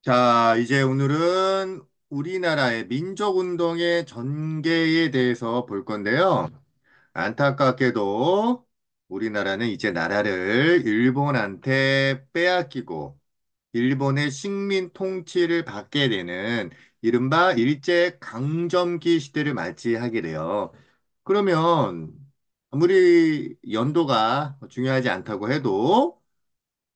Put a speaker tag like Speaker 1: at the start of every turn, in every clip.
Speaker 1: 자, 이제 오늘은 우리나라의 민족운동의 전개에 대해서 볼 건데요. 안타깝게도 우리나라는 이제 나라를 일본한테 빼앗기고 일본의 식민 통치를 받게 되는 이른바 일제 강점기 시대를 맞이하게 돼요. 그러면 아무리 연도가 중요하지 않다고 해도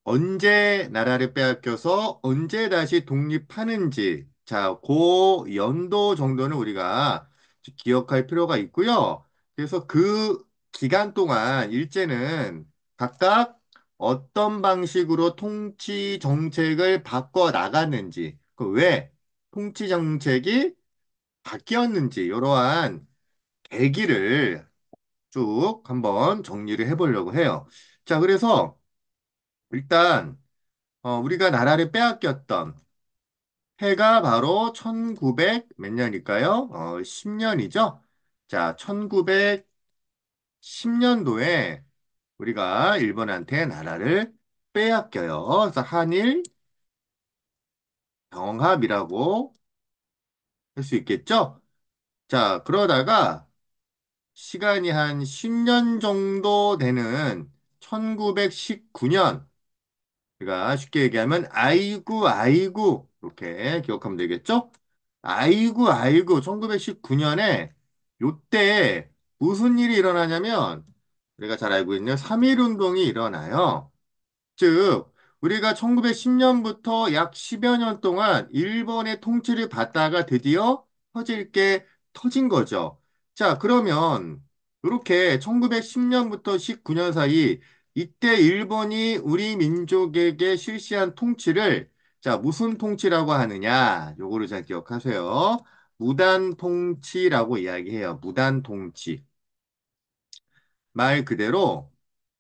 Speaker 1: 언제 나라를 빼앗겨서 언제 다시 독립하는지, 자, 그 연도 정도는 우리가 기억할 필요가 있고요. 그래서 그 기간 동안 일제는 각각 어떤 방식으로 통치 정책을 바꿔 나갔는지, 그 왜 통치 정책이 바뀌었는지, 이러한 계기를 쭉 한번 정리를 해보려고 해요. 자, 그래서 일단 우리가 나라를 빼앗겼던 해가 바로 1900 몇 년일까요? 10년이죠. 자, 1910년도에 우리가 일본한테 나라를 빼앗겨요. 그래서 한일 병합이라고 할 수 있겠죠? 자, 그러다가 시간이 한 10년 정도 되는 1919년, 우리가 쉽게 얘기하면 아이고 아이고 이렇게 기억하면 되겠죠? 아이고 아이고 1919년에 요때 무슨 일이 일어나냐면 우리가 잘 알고 있는 3.1운동이 일어나요. 즉 우리가 1910년부터 약 10여 년 동안 일본의 통치를 받다가 드디어 터질 게 터진 거죠. 자, 그러면 이렇게 1910년부터 19년 사이 이때 일본이 우리 민족에게 실시한 통치를 자, 무슨 통치라고 하느냐? 요거를 잘 기억하세요. 무단 통치라고 이야기해요. 무단 통치. 말 그대로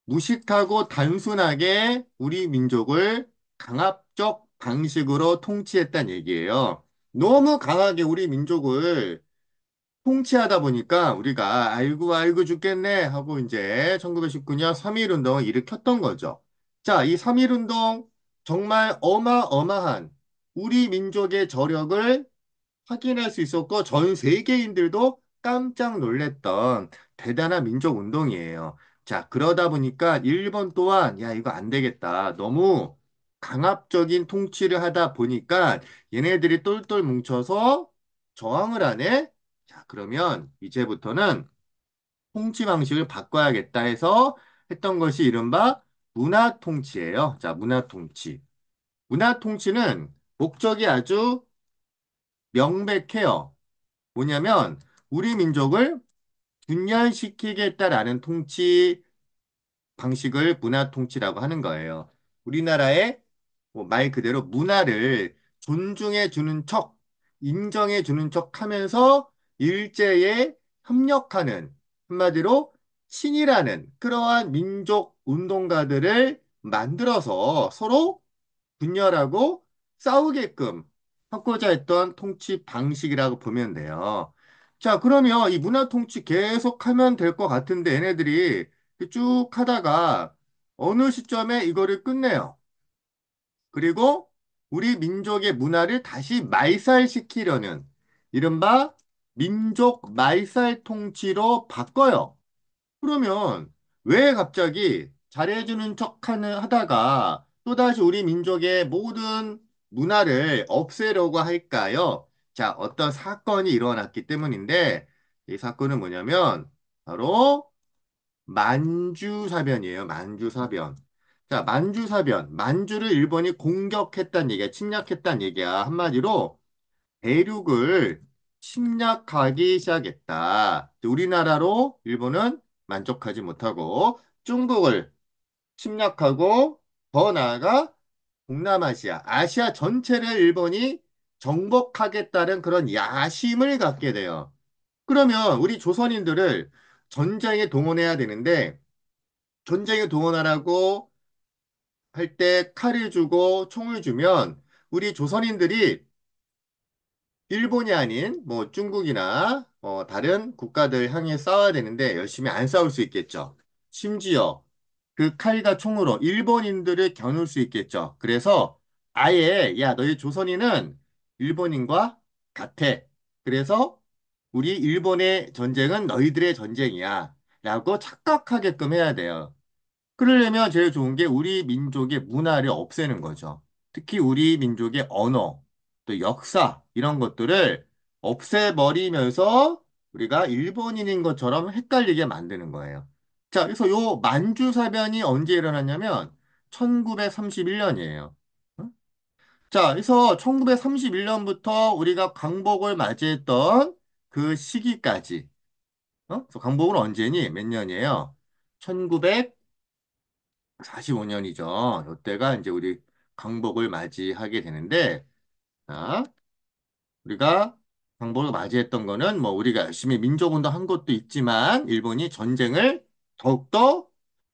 Speaker 1: 무식하고 단순하게 우리 민족을 강압적 방식으로 통치했단 얘기예요. 너무 강하게 우리 민족을 통치하다 보니까 우리가 아이고 아이고 죽겠네 하고 이제 1919년 3.1운동을 일으켰던 거죠. 자, 이 3.1운동 정말 어마어마한 우리 민족의 저력을 확인할 수 있었고 전 세계인들도 깜짝 놀랬던 대단한 민족 운동이에요. 자, 그러다 보니까 일본 또한 야, 이거 안 되겠다. 너무 강압적인 통치를 하다 보니까 얘네들이 똘똘 뭉쳐서 저항을 하네. 자, 그러면 이제부터는 통치 방식을 바꿔야겠다 해서 했던 것이 이른바 문화 통치예요. 자, 문화 통치. 문화 통치는 목적이 아주 명백해요. 뭐냐면 우리 민족을 분열시키겠다라는 통치 방식을 문화 통치라고 하는 거예요. 우리나라의 뭐말 그대로 문화를 존중해 주는 척, 인정해 주는 척 하면서 일제에 협력하는 한마디로 친일하는 그러한 민족 운동가들을 만들어서 서로 분열하고 싸우게끔 하고자 했던 통치 방식이라고 보면 돼요. 자, 그러면 이 문화 통치 계속하면 될 것 같은데 얘네들이 쭉 하다가 어느 시점에 이거를 끝내요. 그리고 우리 민족의 문화를 다시 말살시키려는 이른바 민족 말살 통치로 바꿔요. 그러면 왜 갑자기 잘해주는 하다가 또다시 우리 민족의 모든 문화를 없애려고 할까요? 자, 어떤 사건이 일어났기 때문인데 이 사건은 뭐냐면 바로 만주사변이에요. 만주사변. 자, 만주사변. 만주를 일본이 공격했단 얘기야. 침략했단 얘기야. 한마디로 대륙을 침략하기 시작했다. 우리나라로 일본은 만족하지 못하고 중국을 침략하고 더 나아가 동남아시아, 아시아 전체를 일본이 정복하겠다는 그런 야심을 갖게 돼요. 그러면 우리 조선인들을 전쟁에 동원해야 되는데 전쟁에 동원하라고 할 때 칼을 주고 총을 주면 우리 조선인들이 일본이 아닌 뭐 중국이나 다른 국가들 향해 싸워야 되는데 열심히 안 싸울 수 있겠죠. 심지어 그 칼과 총으로 일본인들을 겨눌 수 있겠죠. 그래서 아예 야 너희 조선인은 일본인과 같아. 그래서 우리 일본의 전쟁은 너희들의 전쟁이야. 라고 착각하게끔 해야 돼요. 그러려면 제일 좋은 게 우리 민족의 문화를 없애는 거죠. 특히 우리 민족의 언어, 또 역사, 이런 것들을 없애버리면서 우리가 일본인인 것처럼 헷갈리게 만드는 거예요. 자, 그래서 요 만주사변이 언제 일어났냐면 1931년이에요. 자, 그래서 1931년부터 우리가 광복을 맞이했던 그 시기까지, 그래서 광복은 언제니? 몇 년이에요? 1945년이죠. 이때가 이제 우리 광복을 맞이하게 되는데, 자, 우리가 광복을 맞이했던 거는 뭐 우리가 열심히 민족운동 한 것도 있지만, 일본이 전쟁을 더욱더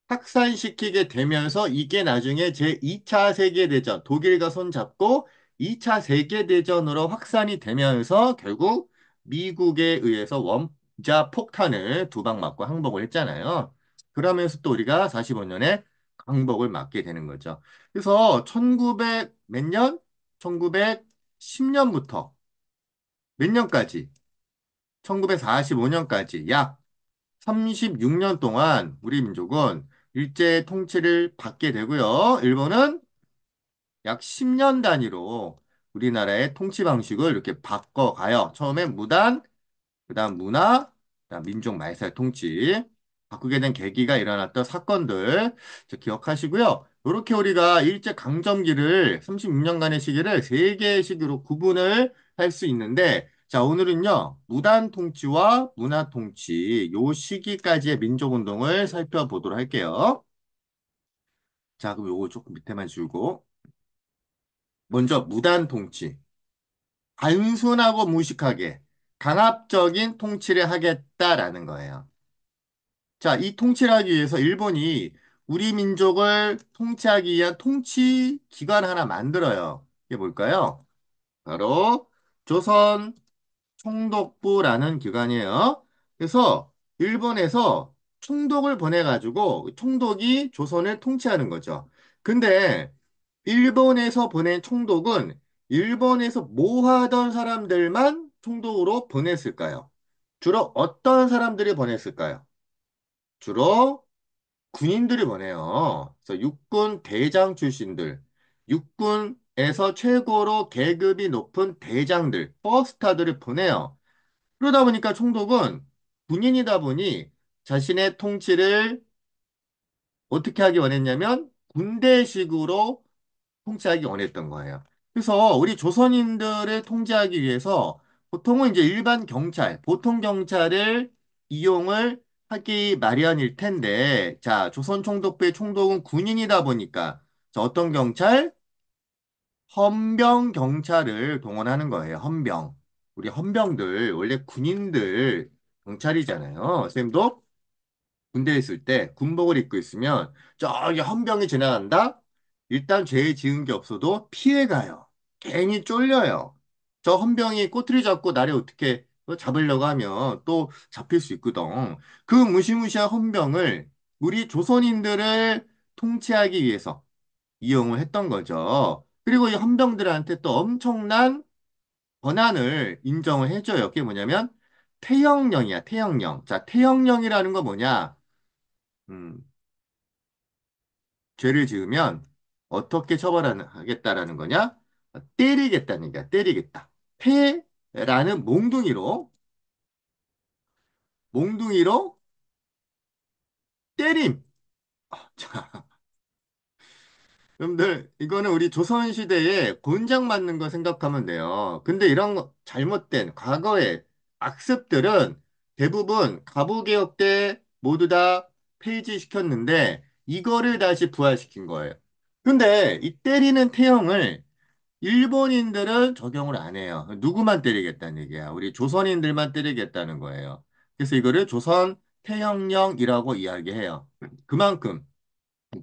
Speaker 1: 확산시키게 되면서 이게 나중에 제2차 세계대전, 독일과 손잡고 2차 세계대전으로 확산이 되면서 결국 미국에 의해서 원자 폭탄을 두 방 맞고 항복을 했잖아요. 그러면서 또 우리가 45년에 항복을 맞게 되는 거죠. 그래서 1900 몇 년? 1910년부터 몇 년까지? 1945년까지 약 36년 동안 우리 민족은 일제 통치를 받게 되고요. 일본은 약 10년 단위로 우리나라의 통치 방식을 이렇게 바꿔가요. 처음에 무단, 그다음 문화, 그다음 민족 말살 통치. 바꾸게 된 계기가 일어났던 사건들 기억하시고요. 이렇게 우리가 일제 강점기를 36년간의 시기를 세 개의 시기로 구분을 할 수 있는데 자, 오늘은요. 무단 통치와 문화 통치 요 시기까지의 민족 운동을 살펴보도록 할게요. 자, 그럼 요거 조금 밑에만 지우고 먼저 무단 통치. 단순하고 무식하게 강압적인 통치를 하겠다라는 거예요. 자, 이 통치를 하기 위해서 일본이 우리 민족을 통치하기 위한 통치 기관 하나 만들어요. 이게 뭘까요? 바로 조선 총독부라는 기관이에요. 그래서 일본에서 총독을 보내가지고 총독이 조선을 통치하는 거죠. 근데 일본에서 보낸 총독은 일본에서 뭐 하던 사람들만 총독으로 보냈을까요? 주로 어떤 사람들이 보냈을까요? 주로 군인들이 보내요. 그래서 육군 대장 출신들, 육군에서 최고로 계급이 높은 대장들, 퍼스타들을 보내요. 그러다 보니까 총독은 군인이다 보니 자신의 통치를 어떻게 하기 원했냐면 군대식으로 통치하기 원했던 거예요. 그래서 우리 조선인들을 통제하기 위해서 보통은 이제 일반 경찰, 보통 경찰을 이용을 하기 마련일 텐데, 자, 조선 총독부의 총독은 군인이다 보니까 자, 어떤 경찰? 헌병 경찰을 동원하는 거예요. 헌병. 우리 헌병들 원래 군인들 경찰이잖아요. 쌤도 군대에 있을 때 군복을 입고 있으면 저기 헌병이 지나간다? 일단 죄 지은 게 없어도 피해가요. 괜히 쫄려요. 저 헌병이 꼬투리 잡고 나를 어떻게 잡으려고 하면 또 잡힐 수 있거든. 그 무시무시한 헌병을 우리 조선인들을 통치하기 위해서 이용을 했던 거죠. 그리고 이 헌병들한테 또 엄청난 권한을 인정을 해줘요. 그게 뭐냐면 태형령이야, 태형령. 자, 태형령이라는 거 뭐냐? 음, 죄를 지으면 어떻게 처벌하겠다라는 거냐? 때리겠다는 얘기야. 때리겠다. 패라는 몽둥이로 때림. 자, 여러분들, 이거는 우리 조선시대에 곤장 맞는 거 생각하면 돼요. 근데 이런 잘못된 과거의 악습들은 대부분 가부개혁 때 모두 다 폐지시켰는데 이거를 다시 부활시킨 거예요. 근데 이 때리는 태형을 일본인들은 적용을 안 해요. 누구만 때리겠다는 얘기야. 우리 조선인들만 때리겠다는 거예요. 그래서 이거를 조선 태형령이라고 이야기해요. 그만큼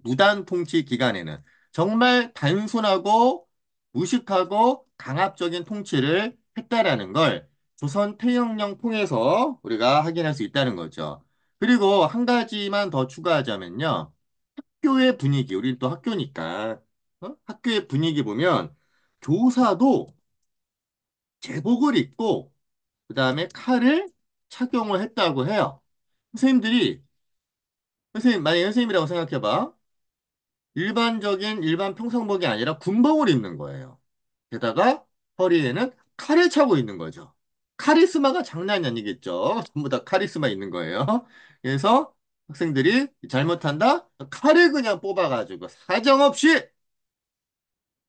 Speaker 1: 무단 통치 기간에는 정말 단순하고 무식하고 강압적인 통치를 했다라는 걸 조선 태형령 통해서 우리가 확인할 수 있다는 거죠. 그리고 한 가지만 더 추가하자면요. 학교의 분위기, 우리 또 학교니까. 학교의 분위기 보면 교사도 제복을 입고 그다음에 칼을 착용을 했다고 해요. 선생님들이 만약에 선생님이라고 생각해봐. 일반 평상복이 아니라 군복을 입는 거예요. 게다가 허리에는 칼을 차고 있는 거죠. 카리스마가 장난이 아니겠죠. 전부 다 카리스마 있는 거예요. 그래서 학생들이 잘못한다? 칼을 그냥 뽑아가지고 사정없이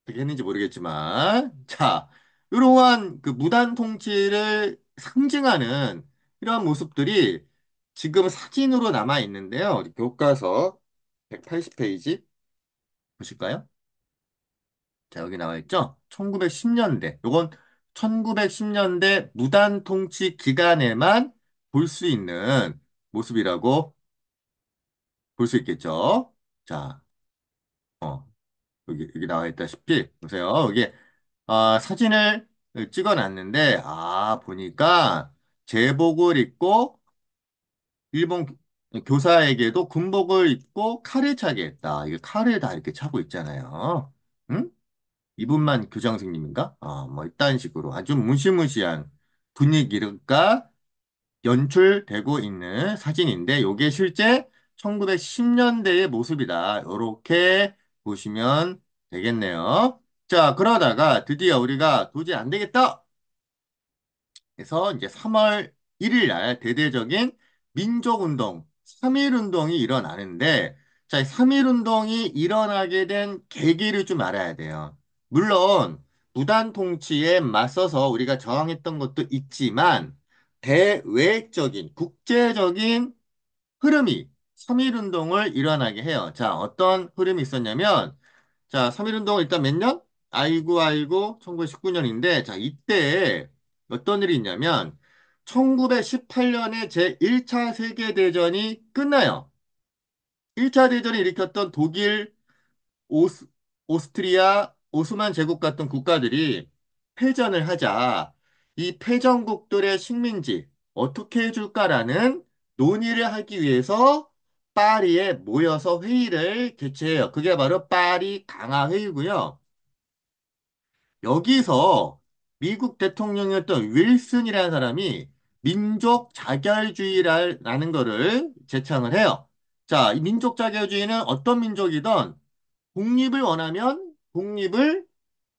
Speaker 1: 어떻게 했는지 모르겠지만 자, 이러한 그 무단 통치를 상징하는 이러한 모습들이 지금 사진으로 남아 있는데요. 교과서 180페이지 보실까요? 자, 여기 나와 있죠? 1910년대. 요건 1910년대 무단 통치 기간에만 볼 수 있는 모습이라고 볼 수 있겠죠? 자, 여기 나와 있다시피, 보세요. 여기, 사진을 찍어 놨는데, 보니까 제복을 입고, 일본 교사에게도 군복을 입고 칼을 차게 했다. 이게 칼을 다 이렇게 차고 있잖아요. 응? 이분만 교장선생님인가? 뭐 이딴 식으로 아주 무시무시한 분위기가 연출되고 있는 사진인데 요게 실제 1910년대의 모습이다. 이렇게 보시면 되겠네요. 자, 그러다가 드디어 우리가 도저히 안 되겠다. 그래서 이제 3월 1일 날 대대적인 민족운동, 3.1운동이 일어나는데, 자, 이 3.1운동이 일어나게 된 계기를 좀 알아야 돼요. 물론, 무단 통치에 맞서서 우리가 저항했던 것도 있지만, 대외적인, 국제적인 흐름이 3.1운동을 일어나게 해요. 자, 어떤 흐름이 있었냐면, 자, 3.1운동은 일단 몇 년? 아이고, 1919년인데, 자, 이때 어떤 일이 있냐면, 1918년에 제1차 세계대전이 끝나요. 1차 대전을 일으켰던 독일, 오스, 오스트리아, 오스만 제국 같은 국가들이 패전을 하자 이 패전국들의 식민지 어떻게 해줄까라는 논의를 하기 위해서 파리에 모여서 회의를 개최해요. 그게 바로 파리 강화회의고요. 여기서 미국 대통령이었던 윌슨이라는 사람이 민족 자결주의라는 거를 제창을 해요. 자, 이 민족 자결주의는 어떤 민족이든 독립을 원하면 독립을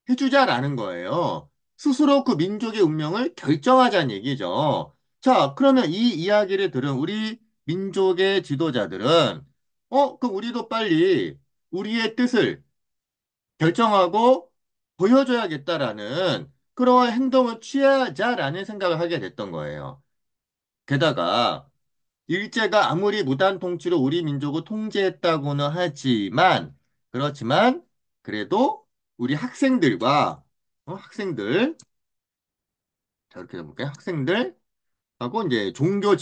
Speaker 1: 해주자라는 거예요. 스스로 그 민족의 운명을 결정하자는 얘기죠. 자, 그러면 이 이야기를 들은 우리 민족의 지도자들은, 그럼 우리도 빨리 우리의 뜻을 결정하고 보여줘야겠다라는 그러한 행동을 취하자라는 생각을 하게 됐던 거예요. 게다가 일제가 아무리 무단 통치로 우리 민족을 통제했다고는 하지만 그렇지만 그래도 우리 학생들과 학생들 자 이렇게 해볼게요. 학생들하고 이제 종교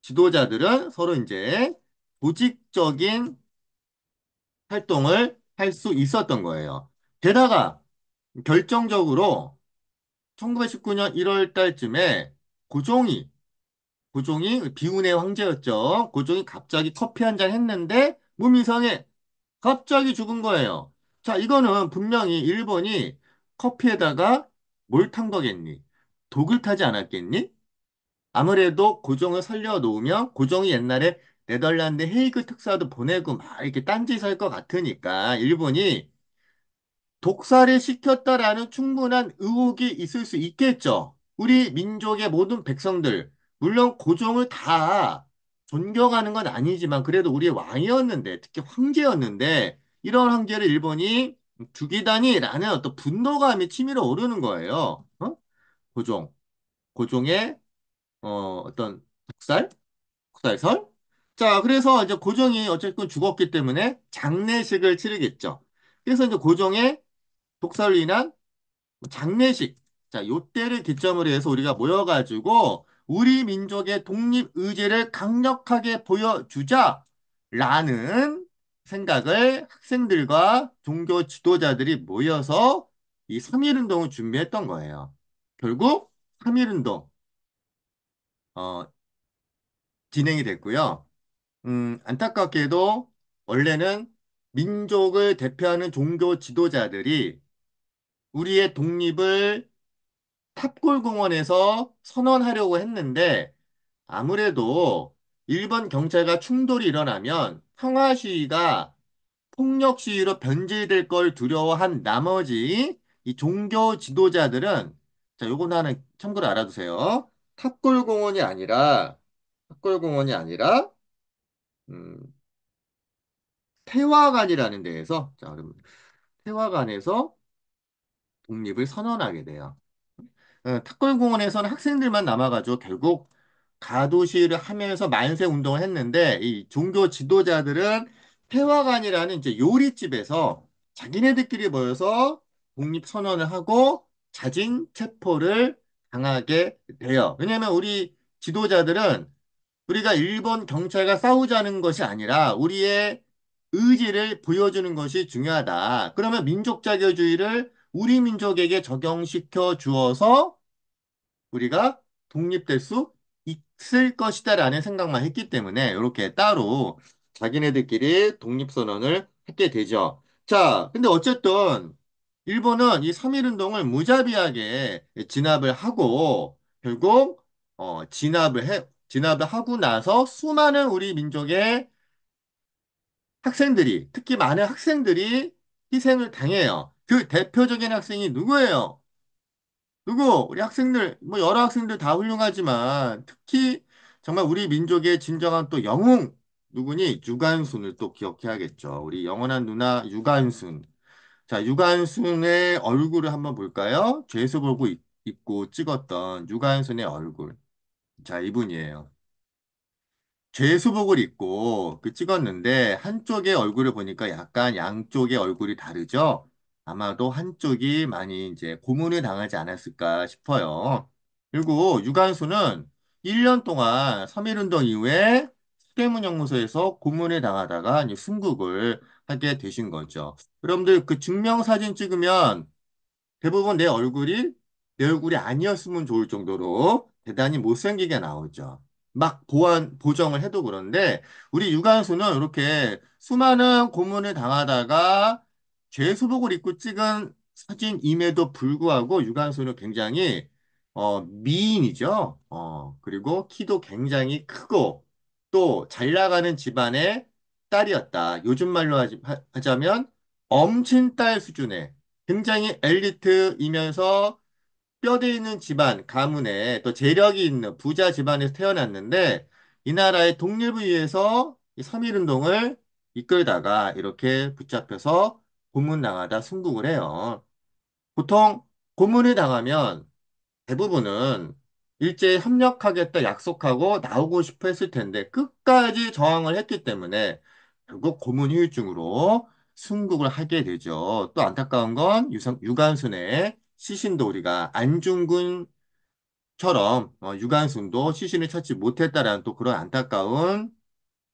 Speaker 1: 지도자들은 서로 이제 조직적인 활동을 할 수 있었던 거예요. 게다가 결정적으로 1919년 1월 달쯤에 고종이 고종이 비운의 황제였죠. 고종이 갑자기 커피 한 잔 했는데 몸이 이상해. 갑자기 죽은 거예요. 자, 이거는 분명히 일본이 커피에다가 뭘 탄 거겠니? 독을 타지 않았겠니? 아무래도 고종을 살려놓으면 고종이 옛날에 네덜란드 헤이그 특사도 보내고 막 이렇게 딴짓을 할 것 같으니까 일본이 독살을 시켰다라는 충분한 의혹이 있을 수 있겠죠. 우리 민족의 모든 백성들, 물론 고종을 다 존경하는 건 아니지만 그래도 우리의 왕이었는데, 특히 황제였는데, 이런 황제를 일본이 죽이다니라는 어떤 분노감이 치밀어 오르는 거예요. 고종. 고종의 어떤 독살? 독살설? 자, 그래서 이제 고종이 어쨌든 죽었기 때문에 장례식을 치르겠죠. 그래서 이제 고종의 독살로 인한 장례식. 자, 요때를 기점으로 해서 우리가 모여가지고 우리 민족의 독립 의지를 강력하게 보여주자라는 생각을 학생들과 종교 지도자들이 모여서 이 3.1운동을 준비했던 거예요. 결국 3.1운동 진행이 됐고요. 안타깝게도 원래는 민족을 대표하는 종교 지도자들이 우리의 독립을 탑골공원에서 선언하려고 했는데 아무래도 일본 경찰과 충돌이 일어나면 평화 시위가 폭력 시위로 변질될 걸 두려워한 나머지 이 종교 지도자들은 자, 요거는 하나 참고로 알아두세요. 탑골공원이 아니라 탑골공원이 아니라 음, 태화관이라는 데에서 자, 그럼 태화관에서 독립을 선언하게 돼요. 탁골공원에서는 학생들만 남아가지고 결국 가도시위를 하면서 만세 운동을 했는데 이 종교 지도자들은 태화관이라는 이제 요리집에서 자기네들끼리 모여서 독립 선언을 하고 자진 체포를 당하게 돼요. 왜냐하면 우리 지도자들은 우리가 일본 경찰과 싸우자는 것이 아니라 우리의 의지를 보여주는 것이 중요하다. 그러면 민족 자결주의를 우리 민족에게 적용시켜 주어서 우리가 독립될 수 있을 것이다라는 생각만 했기 때문에 이렇게 따로 자기네들끼리 독립선언을 하게 되죠. 자, 근데 어쨌든 일본은 이 3.1운동을 무자비하게 진압을 하고 결국 진압을 하고 나서 수많은 우리 민족의 학생들이 특히 많은 학생들이 희생을 당해요. 그 대표적인 학생이 누구예요? 누구? 우리 학생들, 뭐 여러 학생들 다 훌륭하지만 특히 정말 우리 민족의 진정한 또 영웅 누구니? 유관순을 또 기억해야겠죠. 우리 영원한 누나 유관순. 자, 유관순의 얼굴을 한번 볼까요? 죄수복을 입고 찍었던 유관순의 얼굴. 자, 이분이에요. 죄수복을 입고 그 찍었는데 한쪽의 얼굴을 보니까 약간 양쪽의 얼굴이 다르죠? 아마도 한쪽이 많이 이제 고문을 당하지 않았을까 싶어요. 그리고 유관수는 1년 동안 3.1운동 이후에 수대문연구소에서 고문을 당하다가 이제 순국을 하게 되신 거죠. 여러분들 그 증명사진 찍으면 대부분 내 얼굴이 아니었으면 좋을 정도로 대단히 못생기게 나오죠. 막 보정을 해도 그런데 우리 유관수는 이렇게 수많은 고문을 당하다가 죄수복을 입고 찍은 사진임에도 불구하고 유관수는 굉장히 미인이죠. 그리고 키도 굉장히 크고 또 잘 나가는 집안의 딸이었다. 요즘 말로 하자면 엄친딸 수준의 굉장히 엘리트이면서 뼈대 있는 집안, 가문에 또 재력이 있는 부자 집안에서 태어났는데 이 나라의 독립을 위해서 이 3.1운동을 이끌다가 이렇게 붙잡혀서 고문당하다 순국을 해요. 보통 고문을 당하면 대부분은 일제에 협력하겠다 약속하고 나오고 싶어 했을 텐데 끝까지 저항을 했기 때문에 결국 고문 후유증으로 순국을 하게 되죠. 또 안타까운 건 유관순의 시신도 우리가 안중근처럼 유관순도 시신을 찾지 못했다라는 또 그런 안타까운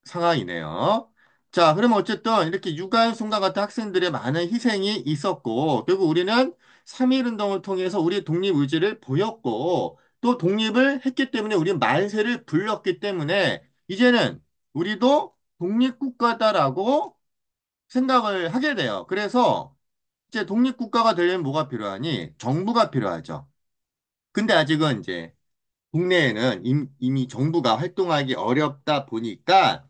Speaker 1: 상황이네요. 자, 그러면 어쨌든 이렇게 유관순과 같은 학생들의 많은 희생이 있었고, 결국 우리는 3.1 운동을 통해서 우리의 독립 의지를 보였고, 또 독립을 했기 때문에 우리 만세를 불렀기 때문에, 이제는 우리도 독립국가다라고 생각을 하게 돼요. 그래서 이제 독립국가가 되려면 뭐가 필요하니? 정부가 필요하죠. 근데 아직은 이제 국내에는 이미 정부가 활동하기 어렵다 보니까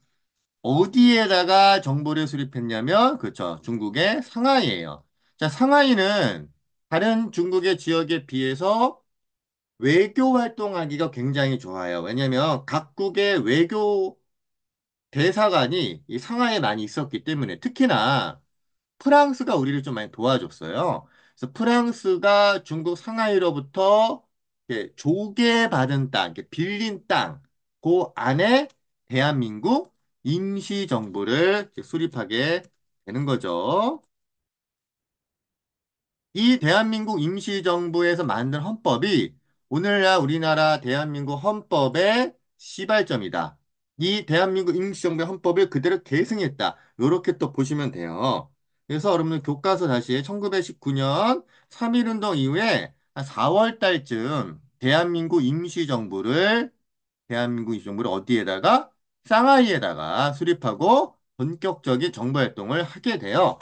Speaker 1: 어디에다가 정보를 수립했냐면, 그렇죠. 중국의 상하이예요. 자, 상하이는 다른 중국의 지역에 비해서 외교 활동하기가 굉장히 좋아요. 왜냐면 각국의 외교 대사관이 이 상하이에 많이 있었기 때문에 특히나 프랑스가 우리를 좀 많이 도와줬어요. 그래서 프랑스가 중국 상하이로부터 이렇게 조개받은 땅, 이렇게 빌린 땅, 그 안에 대한민국 임시정부를 이렇게 수립하게 되는 거죠. 이 대한민국 임시정부에서 만든 헌법이 오늘날 우리나라 대한민국 헌법의 시발점이다. 이 대한민국 임시정부의 헌법을 그대로 계승했다. 이렇게 또 보시면 돼요. 그래서 여러분들 교과서 다시 1919년 3.1운동 이후에 한 4월 달쯤 대한민국 임시정부를 어디에다가? 상하이에다가 수립하고 본격적인 정부 활동을 하게 돼요.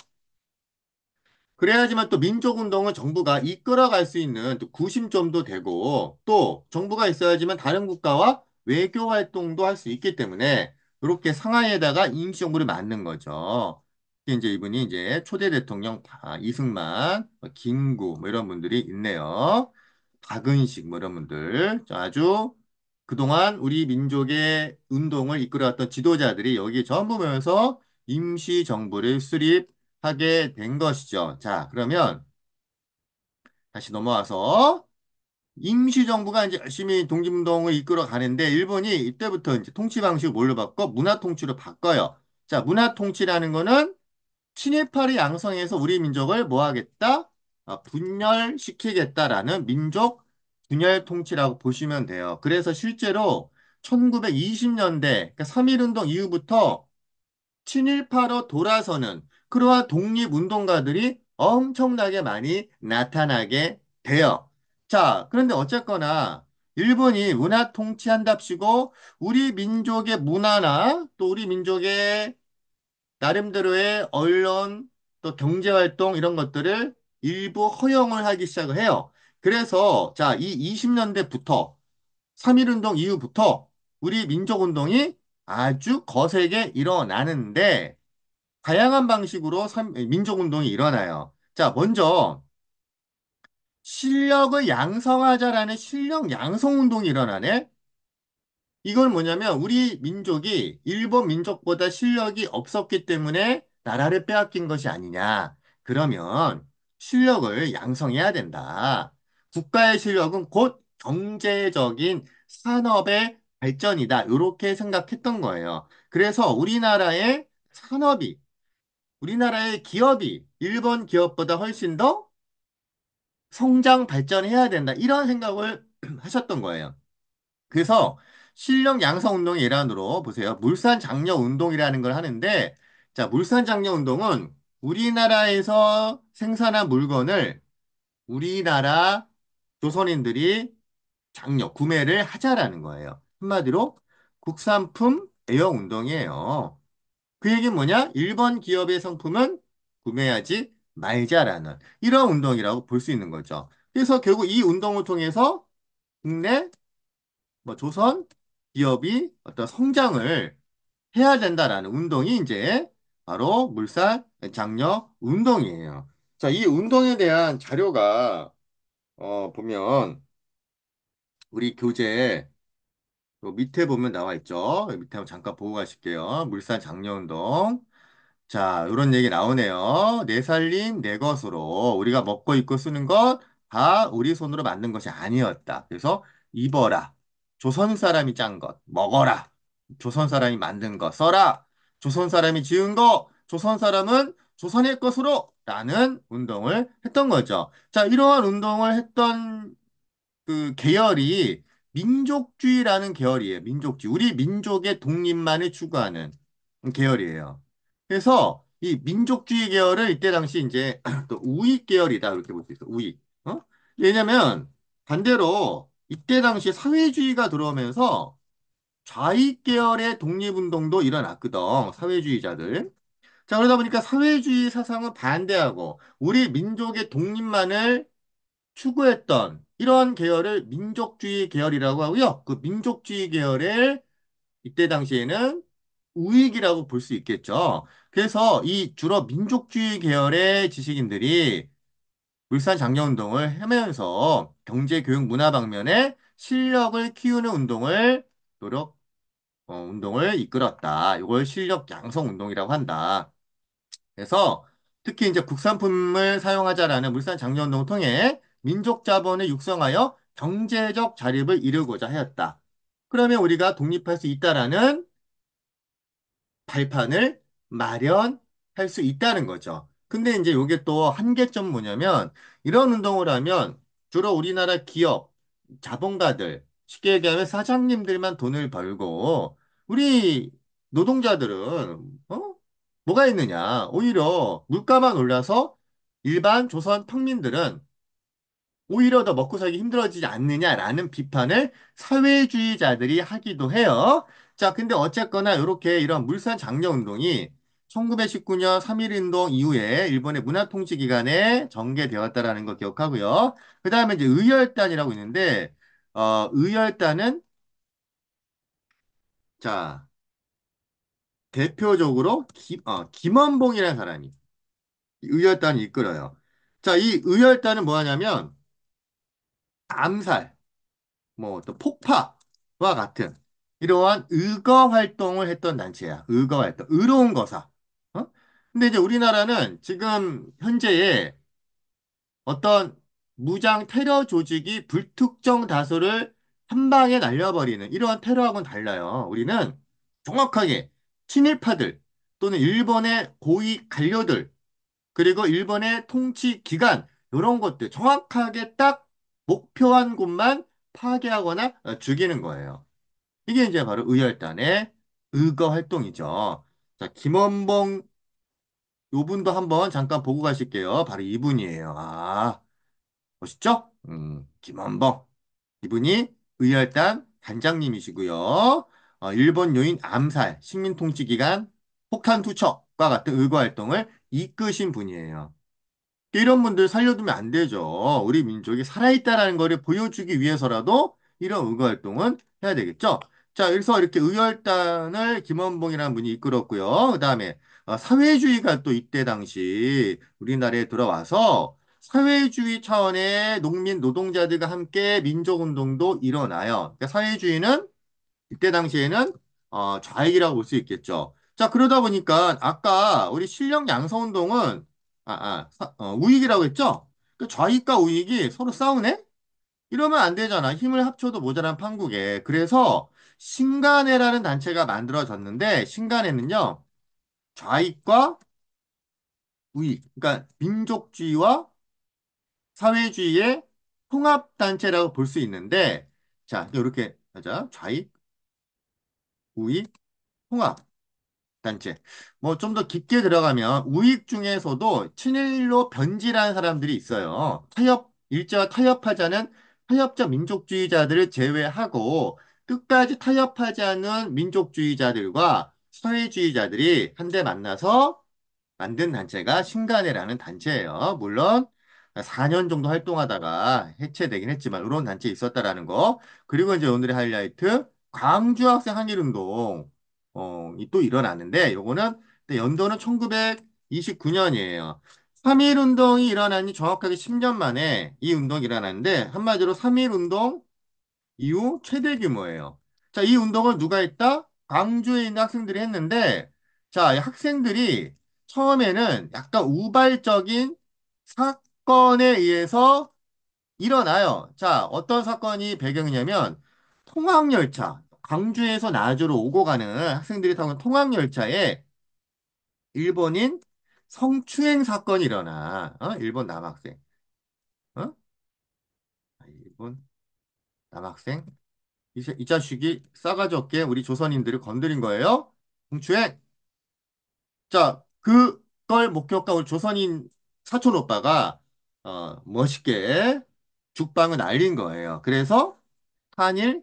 Speaker 1: 그래야지만 또 민족운동은 정부가 이끌어갈 수 있는 또 구심점도 되고 또 정부가 있어야지만 다른 국가와 외교 활동도 할 수 있기 때문에 이렇게 상하이에다가 임시정부를 만든 거죠. 이제 이분이 이제 초대 대통령 이승만, 김구 뭐 이런 분들이 있네요. 박은식 뭐 이런 분들 아주 그동안 우리 민족의 운동을 이끌어왔던 지도자들이 여기 전부 모여서 임시정부를 수립하게 된 것이죠. 자, 그러면 다시 넘어와서 임시정부가 이제 열심히 독립운동을 이끌어 가는데 일본이 이때부터 이제 통치 방식을 뭘로 바꿔? 문화 통치로 바꿔요. 자, 문화 통치라는 거는 친일파를 양성해서 우리 민족을 뭐 하겠다? 분열시키겠다라는 민족 분열 통치라고 보시면 돼요. 그래서 실제로 1920년대, 그러니까 3.1운동 이후부터 친일파로 돌아서는 그러한 독립운동가들이 엄청나게 많이 나타나게 돼요. 자, 그런데 어쨌거나 일본이 문화 통치한답시고 우리 민족의 문화나 또 우리 민족의 나름대로의 언론 또 경제활동 이런 것들을 일부 허용을 하기 시작을 해요. 그래서 자, 이 20년대부터 3.1운동 이후부터 우리 민족운동이 아주 거세게 일어나는데 다양한 방식으로 민족운동이 일어나요. 자, 먼저 실력을 양성하자라는 실력 양성운동이 일어나네. 이건 뭐냐면 우리 민족이 일본 민족보다 실력이 없었기 때문에 나라를 빼앗긴 것이 아니냐. 그러면 실력을 양성해야 된다. 국가의 실력은 곧 경제적인 산업의 발전이다. 이렇게 생각했던 거예요. 그래서 우리나라의 기업이 일본 기업보다 훨씬 더 성장 발전해야 된다. 이런 생각을 하셨던 거예요. 그래서 실력 양성 운동의 일환으로 보세요. 물산 장려 운동이라는 걸 하는데, 자, 물산 장려 운동은 우리나라에서 생산한 물건을 우리나라 조선인들이 구매를 하자라는 거예요. 한마디로 국산품 대여 운동이에요. 그 얘기는 뭐냐? 일본 기업의 상품은 구매하지 말자라는 이런 운동이라고 볼 수 있는 거죠. 그래서 결국 이 운동을 통해서 국내 조선 기업이 어떤 성장을 해야 된다라는 운동이 이제 바로 물산 장려 운동이에요. 자, 이 운동에 대한 자료가 보면 우리 교재 요 밑에 보면 나와 있죠. 여기 밑에 한번 잠깐 보고 가실게요. 물산 장려 운동. 자, 이런 얘기 나오네요. 내 살림 내 것으로 우리가 먹고 입고 쓰는 것 다 우리 손으로 만든 것이 아니었다. 그래서 입어라. 조선 사람이 짠 것. 먹어라. 조선 사람이 만든 것. 써라. 조선 사람이 지은 거. 조선 사람은 조선의 것으로 라는 운동을 했던 거죠. 자, 이러한 운동을 했던 그 계열이 민족주의라는 계열이에요. 민족주의. 우리 민족의 독립만을 추구하는 계열이에요. 그래서 이 민족주의 계열을 이때 당시 이제 또 우익 계열이다. 이렇게 볼 수 있어. 우익. 왜냐면 반대로 이때 당시 사회주의가 들어오면서 좌익 계열의 독립운동도 일어났거든. 사회주의자들. 자, 그러다 보니까 사회주의 사상을 반대하고 우리 민족의 독립만을 추구했던 이런 계열을 민족주의 계열이라고 하고요. 그 민족주의 계열을 이때 당시에는 우익이라고 볼 수 있겠죠. 그래서 이 주로 민족주의 계열의 지식인들이 물산 장려운동을 하면서 경제, 교육, 문화 방면에 실력을 키우는 운동을 이끌었다. 이걸 실력 양성 운동이라고 한다. 그래서 특히 이제 국산품을 사용하자라는 물산 장려운동을 통해 민족 자본을 육성하여 경제적 자립을 이루고자 하였다. 그러면 우리가 독립할 수 있다라는 발판을 마련할 수 있다는 거죠. 근데 이제 이게 또 한계점 뭐냐면 이런 운동을 하면 주로 우리나라 기업, 자본가들, 쉽게 얘기하면 사장님들만 돈을 벌고 우리 노동자들은 뭐가 있느냐? 오히려 물가만 올라서 일반 조선 평민들은 오히려 더 먹고 살기 힘들어지지 않느냐라는 비판을 사회주의자들이 하기도 해요. 자, 근데 어쨌거나 이렇게 이런 물산 장려 운동이 1919년 3.1운동 이후에 일본의 문화통치기관에 전개되었다라는 거 기억하고요. 그 다음에 이제 의열단이라고 있는데, 의열단은, 자, 대표적으로 김원봉이라는 사람이 의열단을 이끌어요. 자, 이 의열단은 뭐 하냐면, 암살, 뭐 또 폭파와 같은 이러한 의거 활동을 했던 단체야. 의거 활동, 의로운 거사. 어? 근데 이제 우리나라는 지금 현재에 어떤 무장 테러 조직이 불특정 다수를 한 방에 날려버리는 이러한 테러하고는 달라요. 우리는 정확하게 친일파들 또는 일본의 고위 관료들 그리고 일본의 통치 기관 이런 것들 정확하게 딱 목표한 곳만 파괴하거나 죽이는 거예요. 이게 이제 바로 의열단의 의거 활동이죠. 자, 김원봉 요 분도 한번 잠깐 보고 가실게요. 바로 이분이에요. 아, 멋있죠? 김원봉. 이분이 의열단 단장님이시고요. 일본 요인 암살, 식민통치기간, 폭탄 투척과 같은 의거 활동을 이끄신 분이에요. 이런 분들 살려두면 안 되죠. 우리 민족이 살아있다라는 것을 보여주기 위해서라도 이런 의거 활동은 해야 되겠죠. 자, 그래서 이렇게 의열단을 김원봉이라는 분이 이끌었고요. 그다음에 사회주의가 또 이때 당시 우리나라에 들어와서 사회주의 차원의 농민 노동자들과 함께 민족운동도 일어나요. 그러니까 사회주의는 이때 당시에는 좌익이라고 볼 수 있겠죠. 자, 그러다 보니까 아까 우리 실력 양성운동은 우익이라고 했죠? 그 좌익과 우익이 서로 싸우네? 이러면 안 되잖아. 힘을 합쳐도 모자란 판국에. 그래서 신간회라는 단체가 만들어졌는데 신간회는요. 좌익과 우익, 그러니까 민족주의와 사회주의의 통합단체라고 볼 수 있는데 자, 이렇게 하자. 좌익, 우익, 통합. 단체. 뭐 좀 더 깊게 들어가면 우익 중에서도 친일로 변질한 사람들이 있어요. 일제와 타협하자는 타협적 민족주의자들을 제외하고 끝까지 타협하지 않는 민족주의자들과 사회주의자들이 한데 만나서 만든 단체가 신간회라는 단체예요. 물론 4년 정도 활동하다가 해체되긴 했지만 이런 단체 있었다라는 거. 그리고 이제 오늘의 하이라이트 광주 학생 항일운동 이또 일어났는데 요거는 연도는 1929년이에요. 3.1운동이 일어난 지 정확하게 10년 만에 이 운동이 일어났는데 한마디로 3.1운동 이후 최대 규모예요. 자, 이 운동을 누가 했다? 광주에 있는 학생들이 했는데, 자, 이 학생들이 처음에는 약간 우발적인 사건에 의해서 일어나요. 자, 어떤 사건이 배경이냐면, 통학열차, 광주에서 나주로 오고 가는 학생들이 타고 있는 통학열차에 일본인 성추행 사건이 일어나. 일본 남학생. 어? 일본 남학생 이 자식이 싸가지 없게 우리 조선인들을 건드린 거예요. 홍추행. 자, 그걸 목격한 우리 조선인 사촌 오빠가 멋있게 죽방을 날린 거예요. 그래서 한일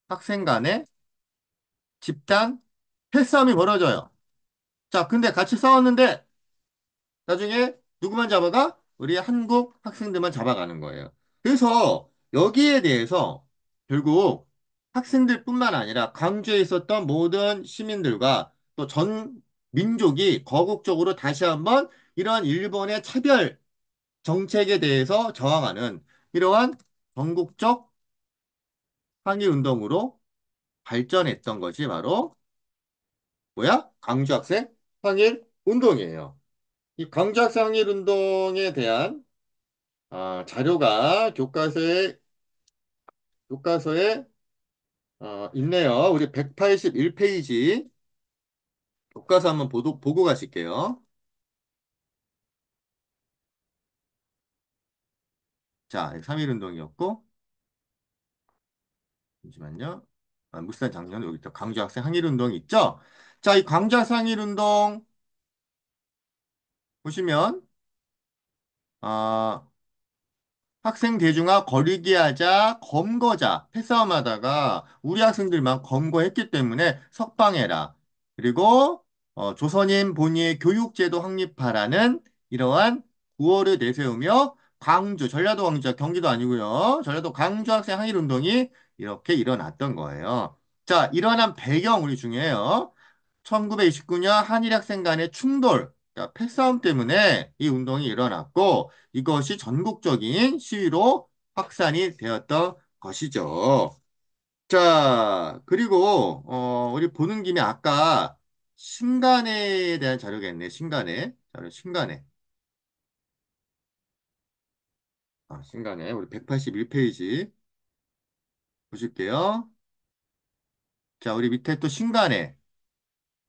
Speaker 1: 학생 간의 집단 패싸움이 벌어져요. 자, 근데 같이 싸웠는데 나중에 누구만 잡아가? 우리 한국 학생들만 잡아가는 거예요. 그래서 여기에 대해서 결국 학생들뿐만 아니라 광주에 있었던 모든 시민들과 또 전 민족이 거국적으로 다시 한번 이러한 일본의 차별 정책에 대해서 저항하는 이러한 전국적 항일운동으로 발전했던 것이 바로 뭐야? 광주 학생 항일운동이에요. 이 광주 학생 항일운동에 대한 자료가 교과서에 있네요. 우리 181페이지 교과서 한번 보고 가실게요. 자, 3.1운동이었고, 잠시만요. 물산 작년 여기 또 광주 학생 항일운동 있죠? 자, 이 광주 학생 항일운동 보시면, 아, 학생 대중화 거리기 하자 검거자 패싸움하다가 우리 학생들만 검거했기 때문에 석방해라. 그리고 조선인 본위의 교육제도 확립하라는 이러한 구호를 내세우며 광주, 전라도 광주, 경기도 아니고요. 전라도 광주 학생 항일 운동이 이렇게 일어났던 거예요. 자, 일어난 배경 우리 중요해요. 1929년 한일 학생 간의 충돌, 그러니까 패싸움 때문에 이 운동이 일어났고 이것이 전국적인 시위로 확산이 되었던 것이죠. 자, 그리고 우리 보는 김에 아까 신간에 대한 자료가 있네. 신간에. 자료 신간에. 신간에. 우리 181페이지 보실게요. 자, 우리 밑에 또 신간에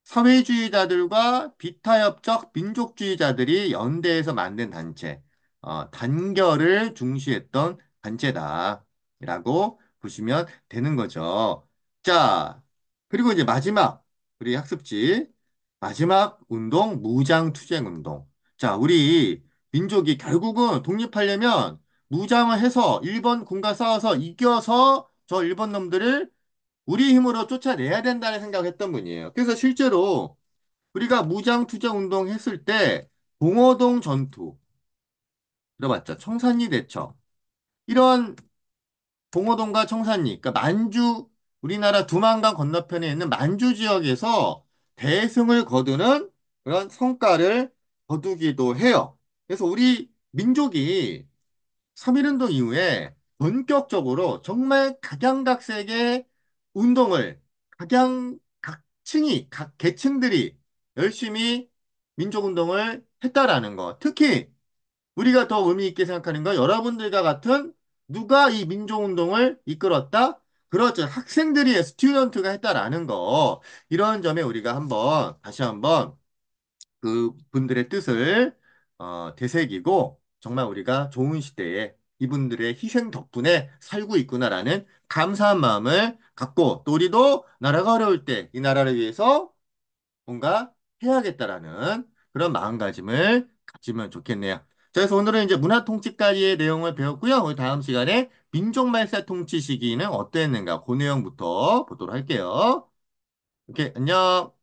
Speaker 1: 사회주의자들과 비타협적 민족주의자들이 연대해서 만든 단체, 단결을 중시했던 단체다라고 보시면 되는 거죠. 자, 그리고 이제 마지막 우리 학습지 마지막 운동 무장투쟁 운동. 자, 우리 민족이 결국은 독립하려면 무장을 해서 일본 군과 싸워서 이겨서 저 일본 놈들을 우리 힘으로 쫓아내야 된다는 생각을 했던 분이에요. 그래서 실제로 우리가 무장투쟁 운동 했을 때 봉오동 전투 들어봤죠? 청산리 대첩 이런 봉오동과 청산리 그러니까 만주 우리나라 두만강 건너편에 있는 만주 지역에서 대승을 거두는 그런 성과를 거두기도 해요. 그래서 우리 민족이 3.1운동 이후에 본격적으로 정말 각양각색의 운동을 각 계층들이 열심히 민족운동을 했다라는 거. 특히 우리가 더 의미 있게 생각하는 건 여러분들과 같은 누가 이 민족운동을 이끌었다? 그렇죠. 학생들이 스튜던트가 했다라는 거. 이런 점에 우리가 다시 한번 그 분들의 뜻을 되새기고 정말 우리가 좋은 시대에 이분들의 희생 덕분에 살고 있구나라는 감사한 마음을 갖고 또 우리도 나라가 어려울 때 이 나라를 위해서 뭔가 해야겠다라는 그런 마음가짐을 가지면 좋겠네요. 자, 그래서 오늘은 이제 문화통치까지의 내용을 배웠고요. 우리 다음 시간에 민족말사 통치 시기는 어땠는가 그 내용부터 보도록 할게요. 오케이, 안녕.